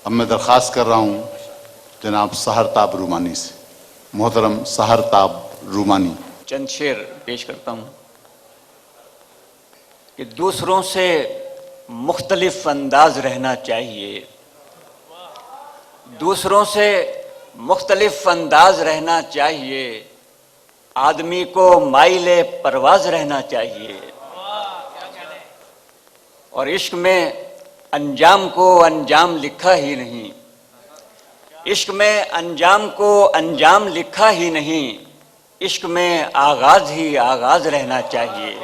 اب میں درخواست کر رہا ہوں جناب سحرتاب رومانی سے، محترم سحرتاب رومانی۔ چند شعر پیش کرتا ہوں کہ دوسروں سے مختلف انداز رہنا چاہیے، دوسروں سے مختلف انداز رہنا چاہیے، آدمی کو مائل پرواز رہنا چاہیے، اور عشق میں انجام کو انجام لکھا ہی نہیں، عشق میں انجام کو انجام لکھا ہی نہیں، عشق میں آغاز ہی آغاز رہنا چاہیے،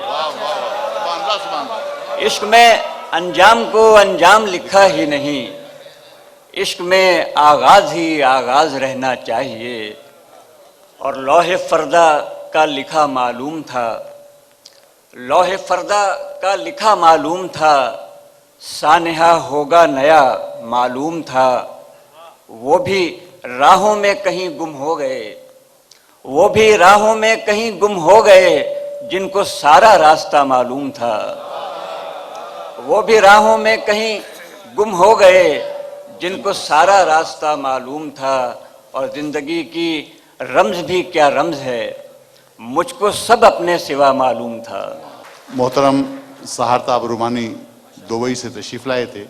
عشق میں انجام کو انجام لکھا ہی نہیں، عشق میں آغاز ہی آغاز رہنا چاہیے، اور لوح فردہ کا لکھا معلوم تھا، لوح فردہ کا لکھا معلوم تھا، سانحہ ہوگا نیا معلوم تھا، وہ بھی راہوں میں کہیں گم ہو گئے، وہ بھی راہوں میں کہیں گم ہو گئے، جن کو سارا راستہ معلوم تھا، وہ بھی راہوں میں کہیں گم ہو گئے، جن کو سارا راستہ معلوم تھا، اور زندگی کی رمز بھی کیا رمز ہے، مجھ کو سب اپنے سوا معلوم تھا۔ محترم سحرتاب رومانی دبئی سے تشریف لائے تھے۔